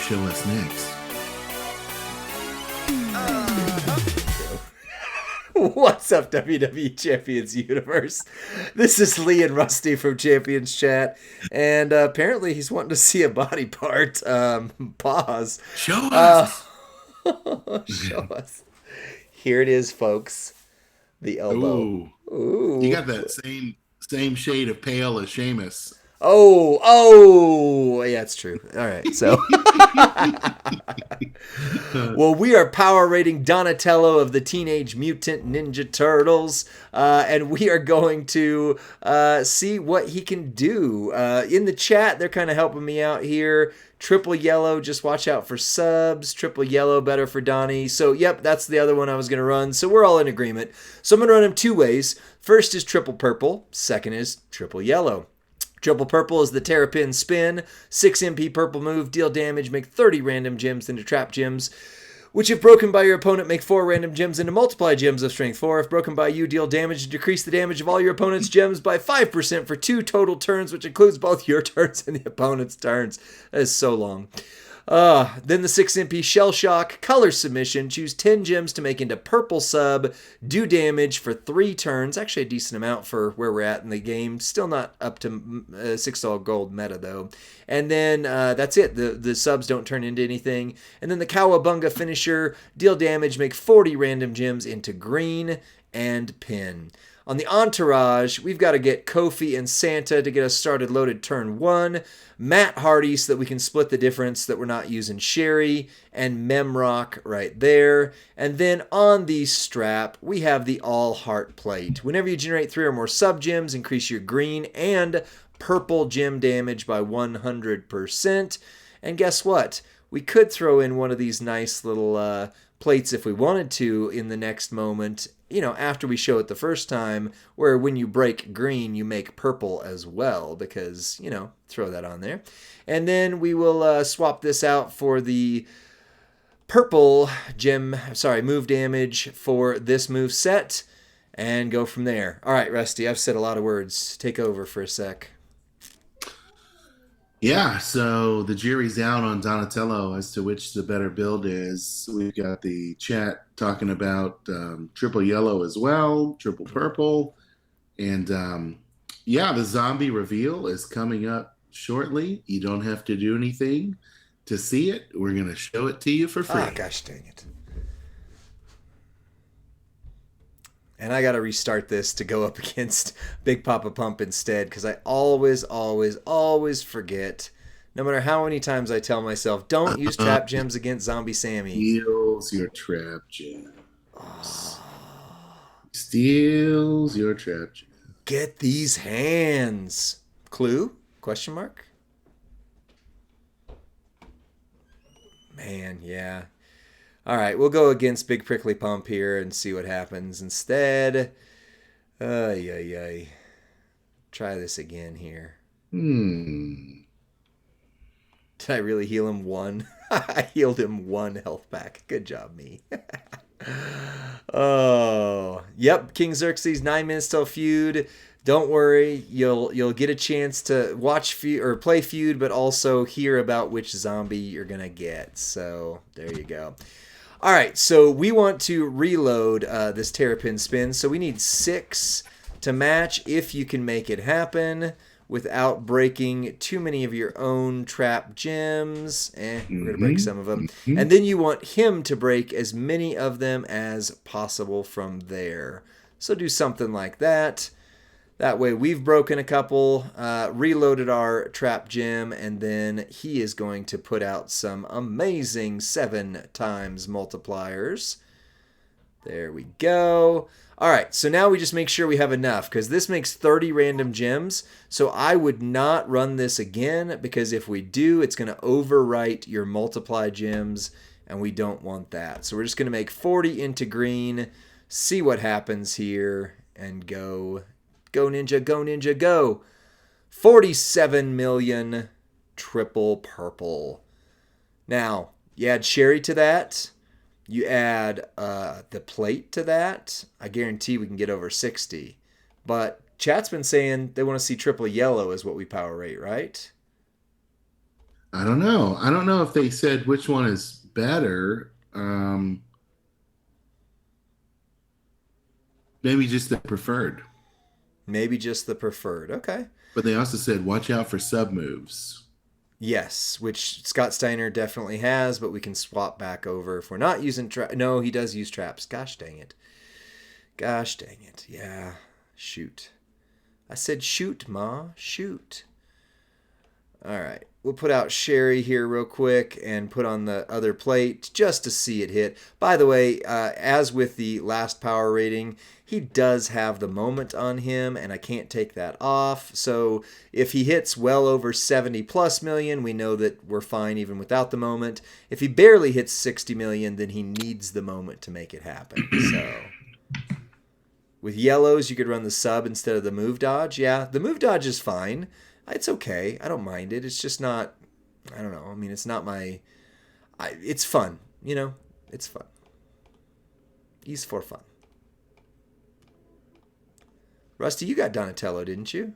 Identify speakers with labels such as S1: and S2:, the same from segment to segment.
S1: show us next.
S2: What's up, WWE Champions Universe? This is Lee and Rusty from Champions Chat, and apparently he's wanting to see a body part. Pause.
S1: Show us.
S2: Show us. Here it is, folks. The elbow.
S1: Ooh.
S2: Ooh.
S1: You got that same shade of pale as Sheamus.
S2: Oh, yeah, it's true. All right, so. Well, we are power rating Donatello of the Teenage Mutant Ninja Turtles, and we are going to see what he can do. In the chat, they're kind of helping me out here. Triple yellow, just watch out for subs. Triple yellow, better for Donnie. So, yep, that's the other one I was going to run. So we're all in agreement. So I'm going to run him two ways. First is triple purple. Second is triple yellow. Triple purple is the Terrapin spin. 6 MP purple move, deal damage, make 30 random gems into trap gems, which if broken by your opponent, make 4 random gems into multiply gems of strength 4. If broken by you, deal damage and decrease the damage of all your opponent's gems by 5% for 2 total turns, which includes both your turns and the opponent's turns. That is so long. Then the 6 MP Shell Shock, color submission, choose 10 gems to make into purple sub, do damage for 3 turns, actually a decent amount for where we're at in the game, still not up to 6 all gold meta though. And then that's it, the subs don't turn into anything. And then the Cowabunga finisher, deal damage, make 40 random gems into green, and pin. On the Entourage, we've got to get Kofi and Santa to get us started loaded turn 1, Matt Hardy so that we can split the difference that we're not using Sherry, and Memrock right there. And then on the strap, we have the All Heart Plate. Whenever you generate 3 or more sub-gems, increase your green and purple gem damage by 100%. And guess what? We could throw in one of these nice little plates if we wanted to in the next moment, you know, after we show it the first time, where when you break green, you make purple as well, because, you know, throw that on there. And then we will swap this out for the purple move damage for this move set, and go from there. All right, Rusty, I've said a lot of words. Take over for a sec.
S1: Yeah, so the jury's out on Donatello as to which the better build is. We've got the chat talking about triple yellow as well, triple purple. And the zombie reveal is coming up shortly. You don't have to do anything to see it. We're going to show it to you for free.
S2: Ah, gosh dang it. And I got to restart this to go up against Big Papa Pump instead, because I always forget. No matter how many times I tell myself, don't use trap gems against Zombie Sammy.
S1: Steals your trap gem. Steals your trap gem.
S2: Get these hands. Clue? Question mark? Man, yeah. All right, we'll go against Big Prickly Pump here and see what happens instead. Try this again here.
S1: Hmm.
S2: Did I really heal him 1? I healed him 1 health pack. Good job, me. Oh, yep. King Xerxes, 9 minutes till feud. Don't worry, you'll get a chance to watch feud or play feud, but also hear about which zombie you're gonna get. So there you go. All right, so we want to reload this Terrapin spin. So we need 6 to match if you can make it happen without breaking too many of your own trap gems. We're going to break some of them. And then you want him to break as many of them as possible from there. So do something like that. That way we've broken a couple, reloaded our trap gem, and then he is going to put out some amazing 7 times multipliers. There we go. All right, so now we just make sure we have enough, because this makes 30 random gems. So I would not run this again, because if we do, it's going to overwrite your multiply gems, and we don't want that. So we're just going to make 40 into green, see what happens here, and go. Go Ninja, go Ninja, go. 47 million triple purple. Now, you add Sherry to that. You add the plate to that. I guarantee we can get over 60. But chat's been saying they want to see triple yellow is what we power rate, right?
S1: I don't know. I don't know if they said which one is better. Maybe just the preferred.
S2: Maybe just the preferred. Okay.
S1: But they also said watch out for sub moves.
S2: Yes, which Scott Steiner definitely has, but we can swap back over if we're not using No, he does use traps. Gosh dang it. Gosh dang it. Yeah. Shoot. I said shoot, Ma. Shoot. All right. We'll put out Sherry here real quick and put on the other plate just to see it hit. By the way, as with the last power rating, he does have the moment on him, and I can't take that off. So if he hits well over 70 plus million, we know that we're fine even without the moment. If he barely hits 60 million, then he needs the moment to make it happen. So with yellows, you could run the sub instead of the move dodge. Yeah, the move dodge is fine. It's okay. I don't mind it. It's just not, I don't know. I mean, it's not my, it's fun. You know, it's fun. He's for fun. Rusty, you got Donatello, didn't you?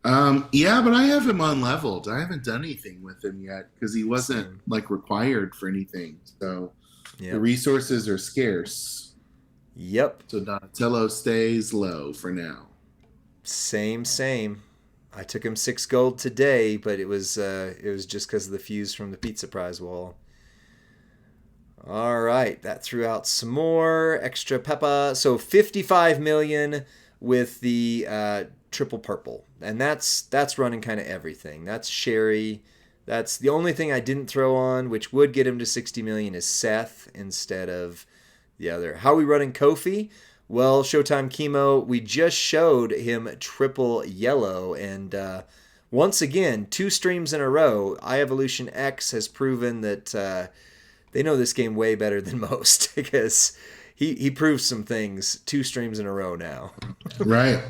S1: Yeah, but I have him unleveled. I haven't done anything with him yet because he wasn't
S2: Same.
S1: like required for anything. So the
S2: Yep.
S1: resources are scarce.
S2: Yep.
S1: So Donatello stays low for now.
S2: Same. I took him 6 gold today, but it was just because of the fuse from the pizza prize wall. All right, that threw out some more extra peppa. So 55 million with the triple purple, and that's running kind of everything. That's Sherry. That's the only thing I didn't throw on, which would get him to 60 million, is Seth instead of the other. How are we running Kofi? Well, Showtime Chemo, we just showed him triple yellow, and once again, 2 streams in a row, iEvolution X has proven that they know this game way better than most because he proves some things 2 streams in a row now.
S1: Right.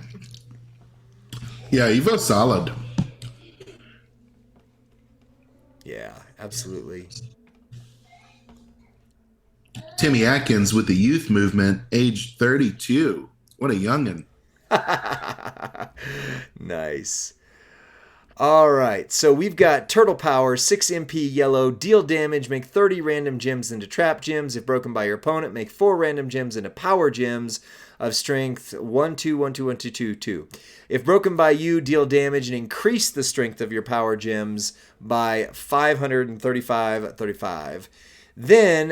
S1: Yeah, Evo's solid.
S2: Yeah, absolutely.
S1: Timmy Atkins with the youth movement, age 32. What a youngin'.
S2: Nice. All right, so we've got Turtle Power, 6 MP yellow, deal damage, make 30 random gems into trap gems. If broken by your opponent, make 4 random gems into power gems of strength 1, 2, 1, 2, 1, 2, 2, 2. If broken by you, deal damage and increase the strength of your power gems by 535. Then,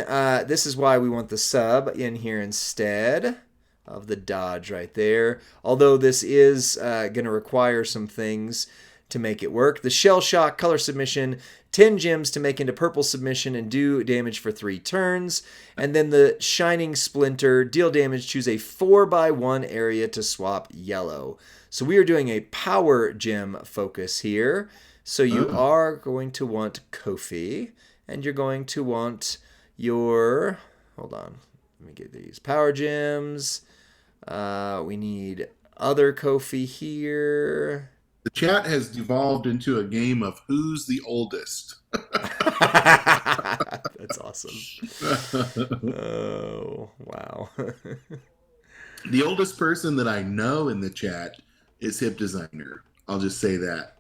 S2: this is why we want the sub in here instead of the dodge right there. Although this is going to require some things to make it work. The Shell Shock color submission, 10 gems to make into purple submission and do damage for 3 turns. And then the Shining Splinter, deal damage, choose a 4x1 area to swap yellow. So we are doing a power gem focus here. So you are going to want Kofi, and you're going to want your, hold on, let me get these power gems. We need other Kofi here.
S1: The chat has devolved into a game of who's the oldest.
S2: That's awesome. Oh, wow.
S1: The oldest person that I know in the chat is Hip Designer. I'll just say that.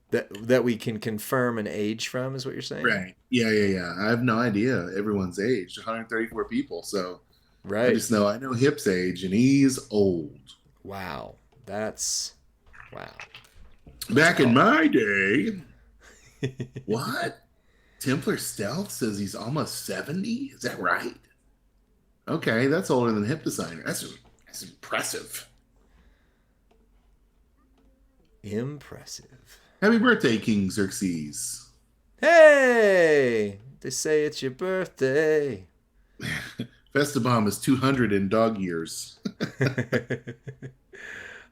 S2: That we can confirm an age from is what you're saying?
S1: Right. Yeah. I have no idea everyone's age. 134 people. So
S2: Right.
S1: I just know I know Hip's age, and he's old.
S2: Wow. That's wow.
S1: Back in my day, what? Templar Stealth says he's almost 70? Is that right? Okay, that's older than Hip Designer. That's impressive.
S2: Impressive.
S1: Happy birthday, King Xerxes.
S2: Hey! They say it's your birthday.
S1: Festabomb is 200 in dog years.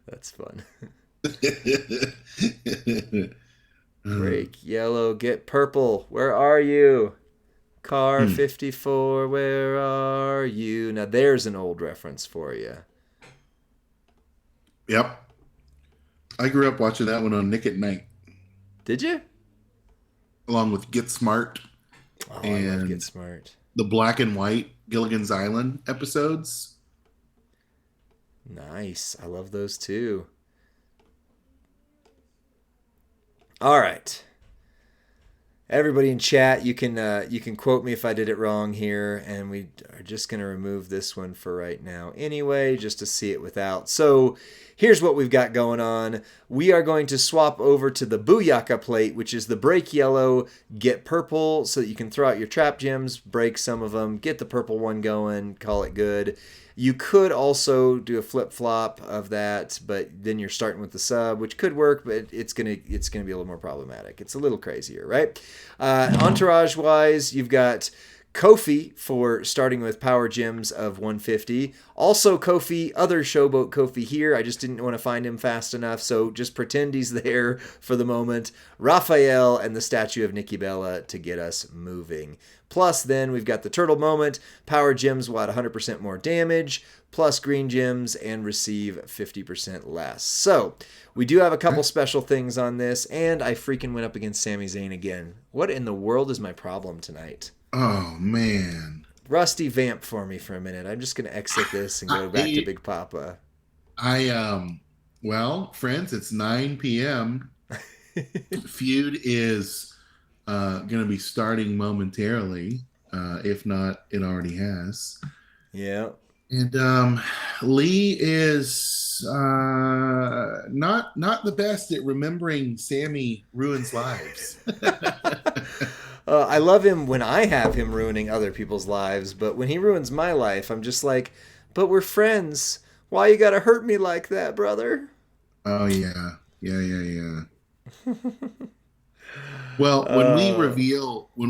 S2: That's fun. Break yellow, get purple. Where are you? Car 54, where are you? Now there's an old reference for you.
S1: Yep. I grew up watching that one on Nick at Night,
S2: Did you?
S1: along with Get Smart
S2: Oh, I love
S1: and
S2: Get Smart.
S1: the black and white Gilligan's Island episodes.
S2: Nice. I love those too. All right. Everybody in chat, you can quote me if I did it wrong here, and we are just going to remove this one for right now anyway, just to see it without. So here's what we've got going on. We are going to swap over to the Booyaka plate, which is the break yellow, get purple, so that you can throw out your trap gems, break some of them, get the purple one going, call it good. You could also do a flip-flop of that, but then you're starting with the sub, which could work, but it's gonna be a little more problematic. It's a little crazier, right? Entourage-wise, you've got Kofi for starting with power gems of 150. Also Kofi, other showboat Kofi here. I just didn't want to find him fast enough, so just pretend he's there for the moment. Raphael and the statue of Nikki Bella to get us moving. Plus, then we've got the turtle moment. Power gems will add 100% more damage, plus green gems, and receive 50% less. So, we do have a couple special things on this, and I freaking went up against Sami Zayn again. What in the world is my problem tonight?
S1: Oh, man.
S2: Rusty, vamp for me for a minute. I'm just going to exit this and go back to Big Papa.
S1: Well, friends, it's 9 p.m. Feud is going to be starting momentarily, if not, it already has.
S2: Yeah.
S1: And Lee is not the best at remembering Sammy ruins lives.
S2: I love him when I have him ruining other people's lives, but when he ruins my life, I'm just like, but we're friends. Why you gotta hurt me like that, brother?
S1: Oh, yeah. Yeah. Well, when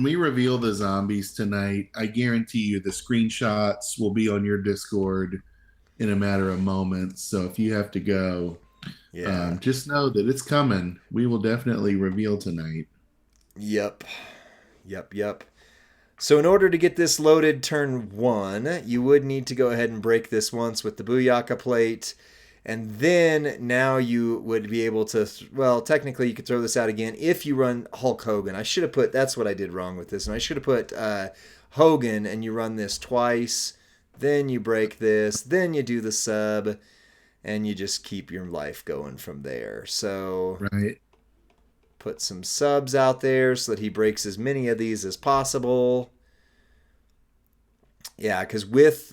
S1: we reveal the zombies tonight, I guarantee you the screenshots will be on your Discord in a matter of moments. So if you have to go, just know that it's coming. We will definitely reveal tonight.
S2: Yep. So in order to get this loaded turn 1, you would need to go ahead and break this once with the Booyaka plate. And then now you would be able to, well, technically you could throw this out again if you run Hulk Hogan. I should have put, that's what I did wrong with this. And I should have put Hogan, and you run this twice. Then you break this. Then you do the sub. And you just keep your life going from there. So
S1: right.
S2: Put some subs out there so that he breaks as many of these as possible. Yeah, because with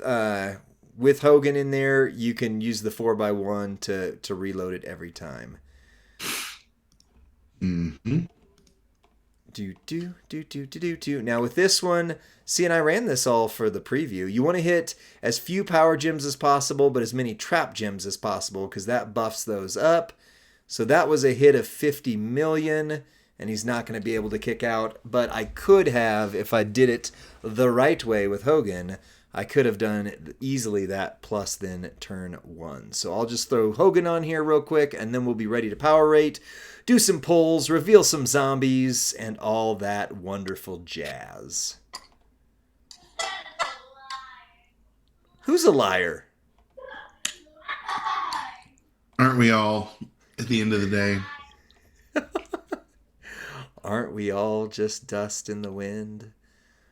S2: Hogan in there, you can use the 4x1 to reload it every time.
S1: Mm-hmm.
S2: Now with this one, see, and I ran this all for the preview. You want to hit as few power gems as possible, but as many trap gems as possible, because that buffs those up. So that was a hit of 50 million, and he's not going to be able to kick out. But I could have, if I did it the right way with Hogan, I could have done easily that plus then turn 1. So I'll just throw Hogan on here real quick, and then we'll be ready to power rate, do some pulls, reveal some zombies, and all that wonderful jazz. Who's a liar?
S1: Aren't we all at the end of the day?
S2: Aren't we all just dust in the wind?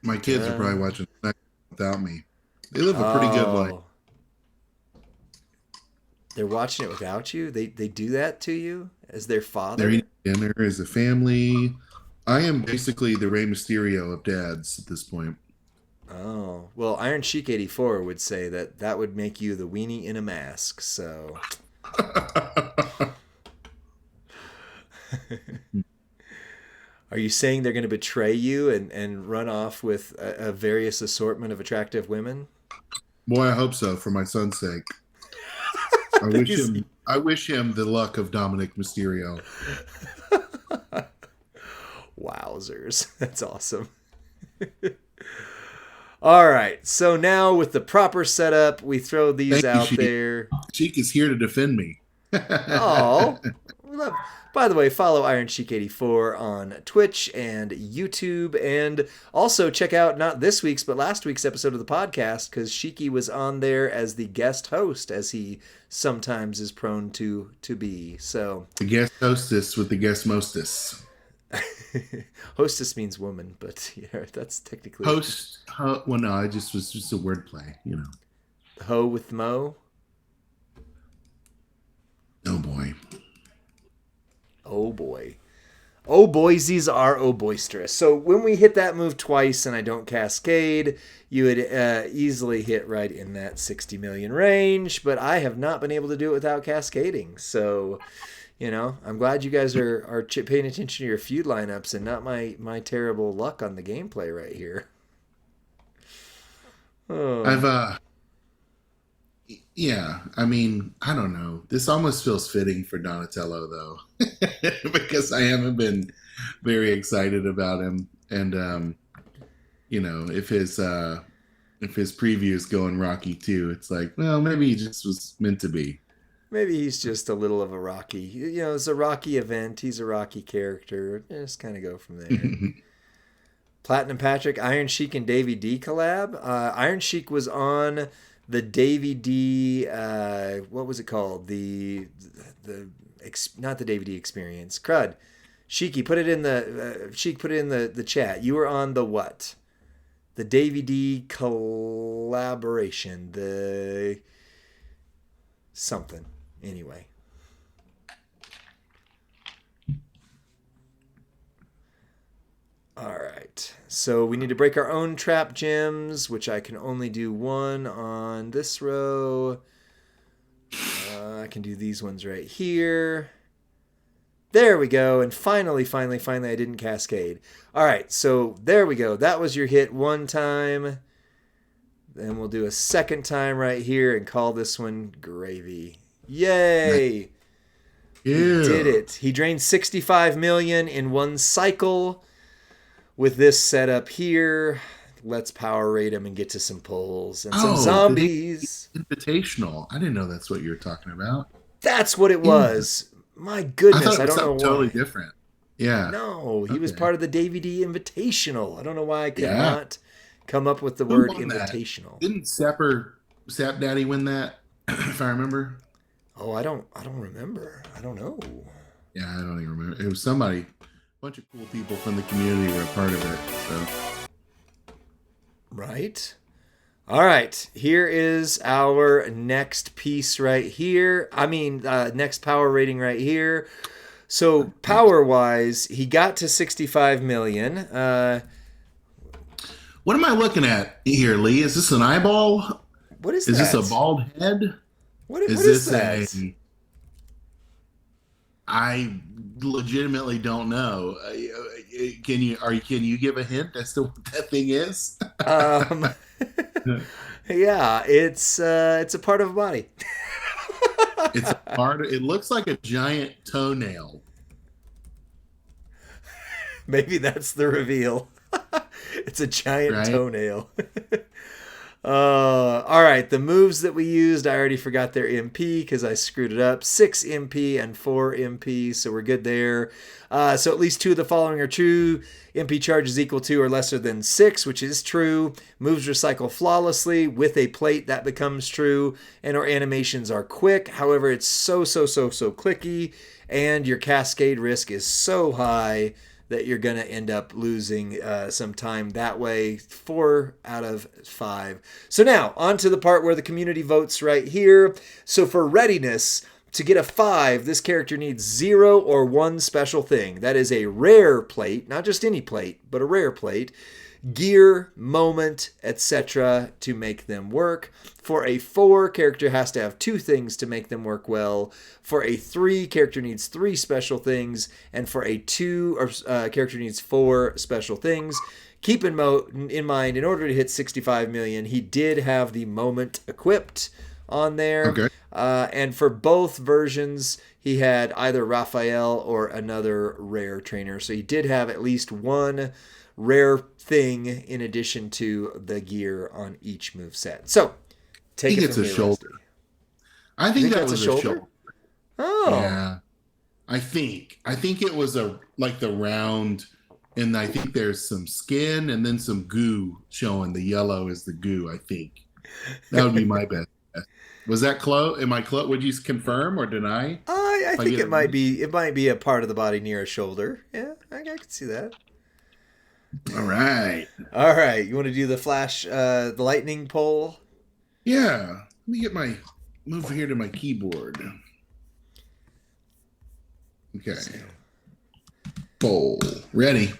S1: My kids are probably watching without me. They live a pretty good life.
S2: They're watching it without you? They do that to you as their father?
S1: They're eating dinner as a family. I am basically the Rey Mysterio of dads at this point.
S2: Oh, well, Iron Sheik 84 would say that would make you the weenie in a mask, so... Are you saying they're going to betray you and run off with a various assortment of attractive women?
S1: Boy, I hope so, for my son's sake. I wish him the luck of Dominic Mysterio.
S2: Wowzers. That's awesome. All right. So now with the proper setup, we throw these out there.
S1: Sheik is here to defend me.
S2: Oh. By the way, follow Iron Sheik 84 on Twitch and YouTube, and also check out not this week's but last week's episode of the podcast, because Sheiky was on there as the guest host, as he sometimes is prone to be. So
S1: the guest hostess with the guest mostess.
S2: Hostess means woman, but yeah, that's technically
S1: well, no, I just was just a wordplay, you know.
S2: Ho with Mo.
S1: Oh boy.
S2: Oh boy. Oh, Boise's are oh boisterous. So when we hit that move twice and I don't cascade, you would easily hit right in that 60 million range. But I have not been able to do it without cascading. So, I'm glad you guys are paying attention to your feud lineups and not my terrible luck on the gameplay right here.
S1: I've
S2: Oh.
S1: Yeah, I mean, I don't know. This almost feels fitting for Donatello though, because I haven't been very excited about him, and if his preview is going Rocky too, it's like, well, maybe he just was meant to be.
S2: Maybe he's just a little of a Rocky. It's a Rocky event. He's a Rocky character. Just kind of go from there. Platinum Patrick, Iron Sheik, and Davey D collab. Iron Sheik was on the Davey D. What was it called? Not the Davey D experience. Crud. Sheiky, put it in the Sheik. Put it in the chat. You were on the what? The Davey D collaboration. The something. Anyway. All right. So we need to break our own trap gems, which I can only do one on this row. I can do these ones right here. There we go. And finally, I didn't cascade. All right. So there we go. That was your hit one time. Then we'll do a second time right here and call this one gravy. Yay!
S1: Yeah.
S2: He did it. He drained 65 million in one cycle. With this setup here, let's power rate him and get to some pulls and some zombies.
S1: Invitational. I didn't know that's what you were talking about.
S2: That's what it was. My goodness, I don't know why.
S1: Totally different. Yeah.
S2: No, he was part of the Davey D Invitational. I don't know why I could not come up with the word invitational.
S1: That? Didn't Sap Daddy win that? If I remember.
S2: Oh, I don't remember. I don't know.
S1: Yeah, I don't even remember. It was somebody. Bunch of cool people from the community were a part of it. So,
S2: right. All right. Here is our next piece right here. Next power rating right here. So power wise, he got to 65 million.
S1: What am I looking at here, Lee? Is this an eyeball?
S2: What is that?
S1: Is this a bald head?
S2: What is that?
S1: I legitimately don't know. Can you give a hint as to what that thing is?
S2: Yeah, it's a part of a body.
S1: It's a part. It looks like a giant toenail.
S2: Maybe that's the reveal. It's a giant toenail. All right, the moves that we used, I already forgot their MP because I screwed it up. 6 MP and 4 MP, so we're good there. So at least 2 of the following are true. MP charge is equal to or lesser than 6, which is true. Moves recycle flawlessly with a plate, that becomes true. And our animations are quick. However, it's so clicky, and your cascade risk is so high that you're going to end up losing some time that way. 4 out of 5. So now, on to the part where the community votes right here. So for readiness, to get a 5, this character needs 0 or 1 special thing. That is a rare plate, not just any plate, but a rare plate. Gear, moment, etc. to make them work. For a 4, character has to have 2 things to make them work well. For a 3, character needs 3 special things. And for a 2, character needs 4 special things. Keep in mind, in order to hit 65 million, he did have the moment equipped on there.
S1: Okay.
S2: And for both versions, he had either Raphael or another rare trainer. So he did have at least one rare thing in addition to the gear on each move set. So take it from here,
S1: shoulder.
S2: Rusty.
S1: I think that was a shoulder.
S2: Oh,
S1: yeah. I think it was like the round, and I think there's some skin and then some goo showing. The yellow is the goo. I think that would be my best. Was that close? Am I close? Would you confirm or deny?
S2: I think it might be. It might be a part of the body near a shoulder. Yeah, I can see that.
S1: All right.
S2: You want to do the flash, the lightning poll?
S1: Yeah. Let me move here to my keyboard. Okay. poll. Ready.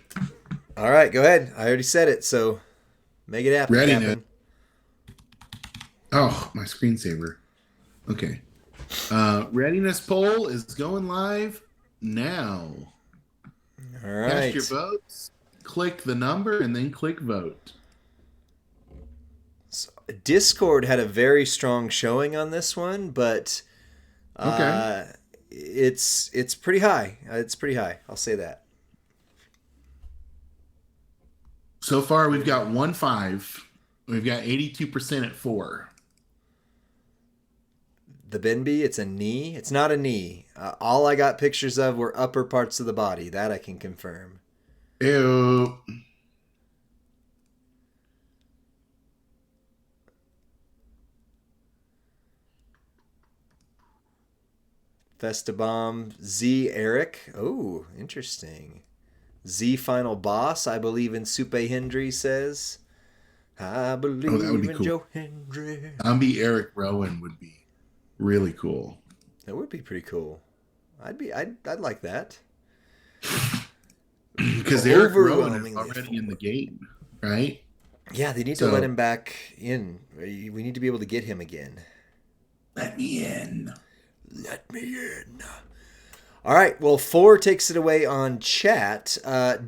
S2: All right, go ahead. I already said it, so make it happen,
S1: Ready,
S2: Captain.
S1: Oh, my screensaver. Okay. Readiness poll is going live now.
S2: All
S1: Cast
S2: right.
S1: your votes. Click the number and then click vote.
S2: So, Discord had a very strong showing on this one, but
S1: Okay.
S2: it's pretty high. It's pretty high. I'll say that.
S1: So far, we've got 1-5. We've got 82% at 4.
S2: The Benby, it's a knee. It's not a knee. All I got pictures of were upper parts of the body. That I can confirm.
S1: Ew.
S2: Festabomb, Z Eric. Oh, interesting. Z Final Boss, I believe in Supe Hendry says. I believe
S1: that would be
S2: in
S1: cool.
S2: Joe Hendry.
S1: Zombie Eric Rowan would be really cool.
S2: That would be pretty cool. I'd like that.
S1: Because Eric Rowan is
S2: Overwhelmingly
S1: already in the game, right?
S2: Yeah, they need to let him back in. We need to be able to get him again.
S1: Let me in.
S2: Let me in. All right. Well, 4 takes it away on chat.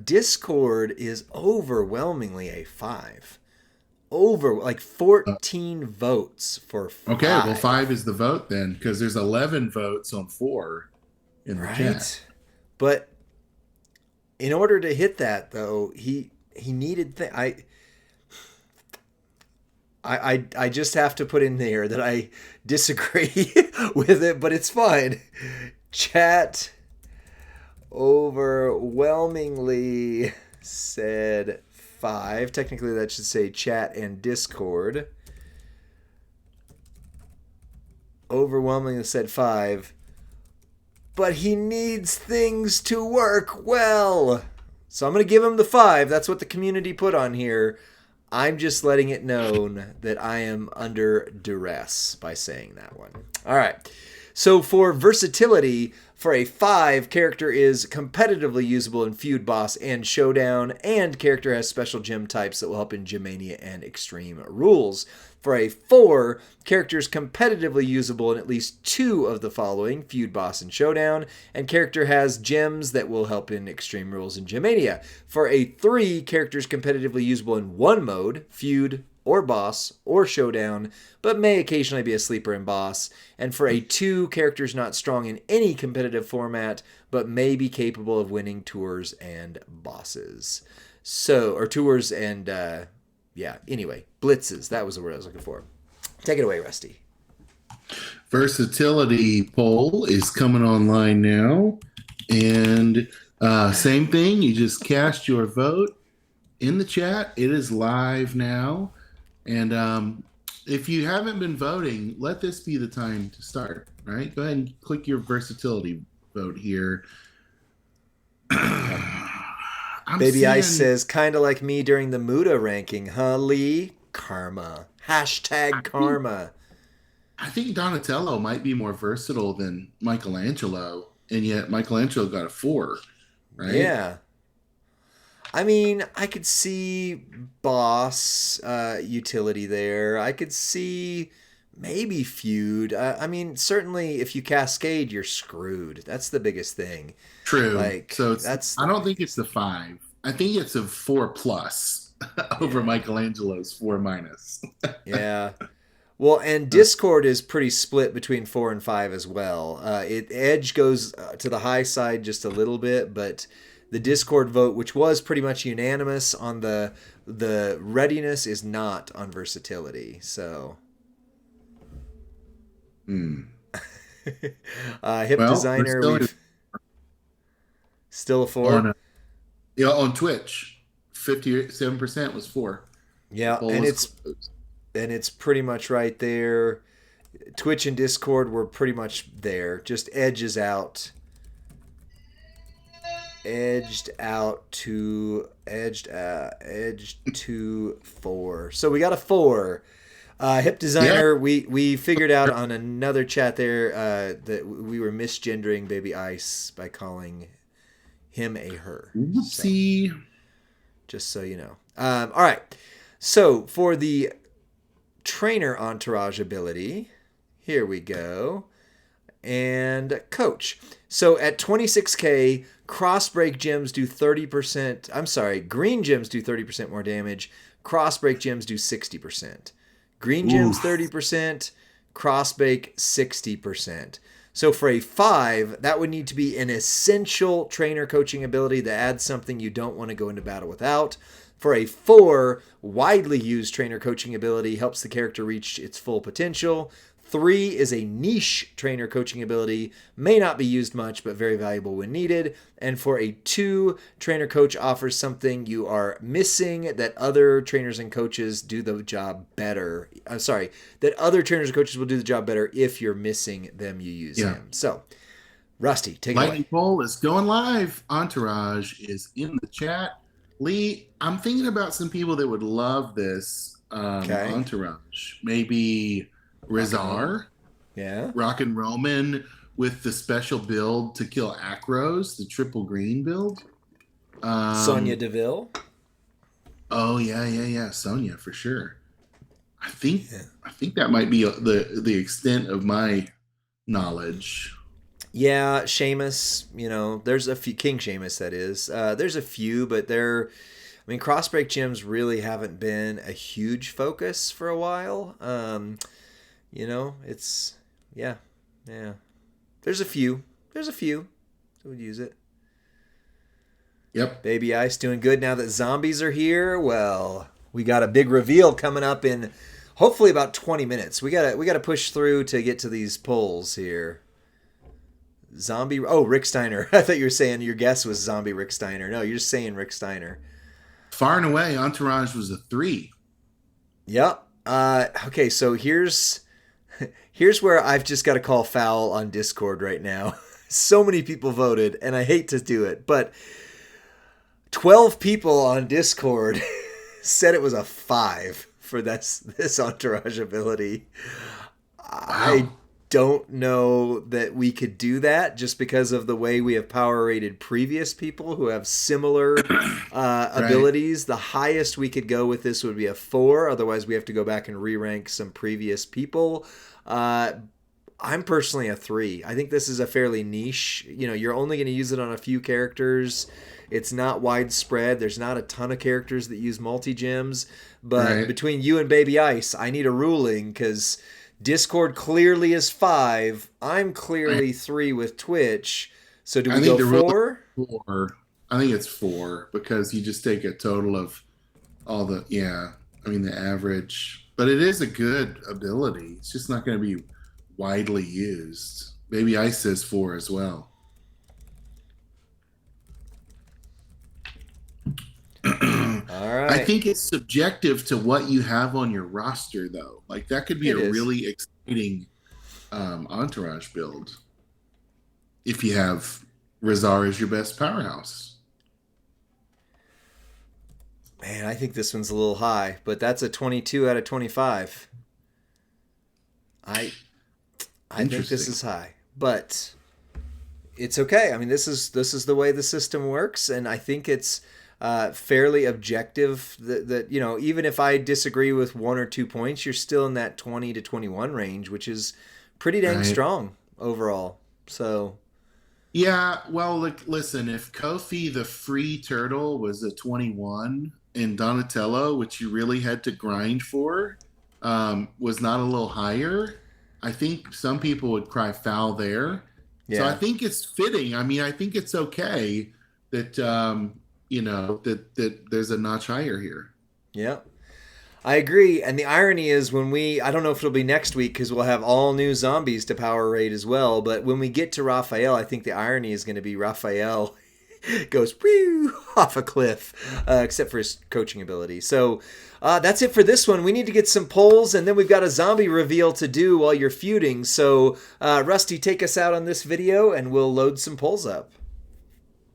S2: Discord is overwhelmingly a 5. Over like 14 votes for 5.
S1: Okay, well, 5 is the vote then, because there's 11 votes on 4 in the chat.
S2: But in order to hit that, though, he needed. I just have to put in there that I disagree with it, but it's fine. Chat overwhelmingly said 5. Technically, that should say chat and Discord. Overwhelmingly said 5. But he needs things to work well. So I'm going to give him the 5. That's what the community put on here. I'm just letting it known that I am under duress by saying that one. All right. So for versatility, for a 5, character is competitively usable in Feud, Boss, and Showdown, and character has special gym types that will help in Gymania and Extreme Rules. For a 4, character is competitively usable in at least 2 of the following, Feud, Boss, and Showdown, and character has gems that will help in Extreme Rules and Gymania. For a 3, character is competitively usable in 1 mode, Feud, or Boss, or Showdown, but may occasionally be a sleeper in Boss. And for a 2, character is not strong in any competitive format, but may be capable of winning tours and bosses. So, or tours and, anyway, blitzes. That was the word I was looking for. Take it away, Rusty.
S1: Versatility poll is coming online now. And same thing, you just cast your vote in the chat. It is live now. And if you haven't been voting, let this be the time to start, right? Go ahead and click your versatility vote here.
S2: Baby Ice says, kind of like me during the Muda ranking, huh, Lee? Karma. Hashtag karma.
S1: I think Donatello might be more versatile than Michelangelo, and yet Michelangelo got a 4, right?
S2: Yeah. I mean, I could see boss utility there. I could see maybe feud. I mean, certainly if you cascade, you're screwed. That's the biggest thing.
S1: True.
S2: Like,
S1: so
S2: that's.
S1: I don't think it's the 5. I think it's a 4 plus over Michelangelo's 4 minus.
S2: Yeah. Well, and Discord is pretty split between 4 and 5 as well. Edge goes to the high side just a little bit, but the Discord vote, which was pretty much unanimous on the readiness, is not on versatility. So, Hip Designer, still a 4.
S1: On Twitch, 57% was 4.
S2: Yeah, and it's pretty much right there. Twitch and Discord were pretty much there. Just Edge is out. Edged to 4. So we got a 4. Hip Designer, we figured out on another chat there that we were misgendering Baby Ice by calling Him, a her. So,
S1: Whoopsie.
S2: just so you know. All right. So for the trainer entourage ability, here we go. And coach. So at 26k, cross break gems do 30%. I'm sorry, green gems do 30% more damage. Cross break gems do 60%. Green gems
S1: Oof.
S2: 30%. Cross break 60%. So for a 5, that would need to be an essential trainer coaching ability that adds something you don't want to go into battle without. For a 4, widely used trainer coaching ability helps the character reach its full potential. 3 is a niche trainer coaching ability, may not be used much, but very valuable when needed. And for a 2, trainer coach offers something you are missing that other trainers and coaches do the job better. I'm sorry, that other trainers and coaches will do the job better if you're missing them, you use him. So, Rusty, take it away.
S1: Lightning poll is going live. Entourage is in the chat. Lee, I'm thinking about some people that would love this Entourage. Maybe Rizar, Rock and Roman with the special build to kill Acros, the triple green build.
S2: Sonya Deville.
S1: Oh yeah, Sonya for sure. I think that might be the extent of my knowledge.
S2: Yeah, Sheamus, there's a few, King Sheamus that is. There's a few, but crossbreak gems really haven't been a huge focus for a while. It's, yeah. There's a few that would use it.
S1: Yep.
S2: Baby Ice doing good now that zombies are here. Well, we got a big reveal coming up in hopefully about 20 minutes. We gotta push through to get to these polls here. Rick Steiner. I thought you were saying your guess was zombie Rick Steiner. No, you're just saying Rick Steiner.
S1: Far and away, Entourage was a 3.
S2: Yep. Okay, so here's where I've just got to call foul on Discord right now. So many people voted, and I hate to do it, but 12 people on Discord said it was a 5 for this Entourage ability. Wow. I don't know that we could do that just because of the way we have power rated previous people who have similar abilities. The highest we could go with this would be a 4. Otherwise, we have to go back and re-rank some previous people. I'm personally a 3. I think this is a fairly niche. You're only going to use it on a few characters. It's not widespread. There's not a ton of characters that use multi-gems. But between you and Baby Ice, I need a ruling because Discord clearly is 5. I'm clearly 3 with Twitch. So do we go 4?
S1: 4. I think it's 4 because you just take a total of all the the average. But it is a good ability. It's just not going to be widely used. Baby Ice says 4 as well.
S2: All right.
S1: I think it's subjective to what you have on your roster, though. Like that could be really exciting Entourage build if you have Rizar as your best powerhouse.
S2: Man, I think this one's a little high, but that's a 22 out of 25. I think this is high, but it's okay. I mean, this is the way the system works, and I think it's fairly objective. That even if I disagree with 1 or 2 points, you're still in that 20 to 21 range, which is pretty dang strong overall. So.
S1: Yeah, well, listen, if Kofi the free turtle was a 21 and Donatello, which you really had to grind for, was not a little higher, I think some people would cry foul there. Yeah. So I think it's fitting. I mean, I think it's okay that, that there's a notch higher here.
S2: Yeah. I agree. And the irony is I don't know if it'll be next week because we'll have all new zombies to power rate as well. But when we get to Raphael, I think the irony is going to be Raphael goes off a cliff, except for his coaching ability. So that's it for this one. We need to get some polls, and then we've got a zombie reveal to do while you're feuding. So Rusty, take us out on this video, and we'll load some polls up.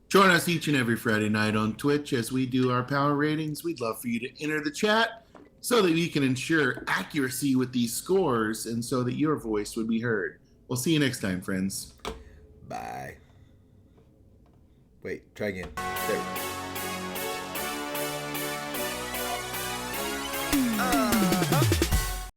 S1: Join us each and every Friday night on Twitch as we do our power ratings. We'd love for you to enter the chat so that we can ensure accuracy with these scores and so that your voice would be heard. We'll see you next time, friends.
S2: Bye. Wait, try again. There we go.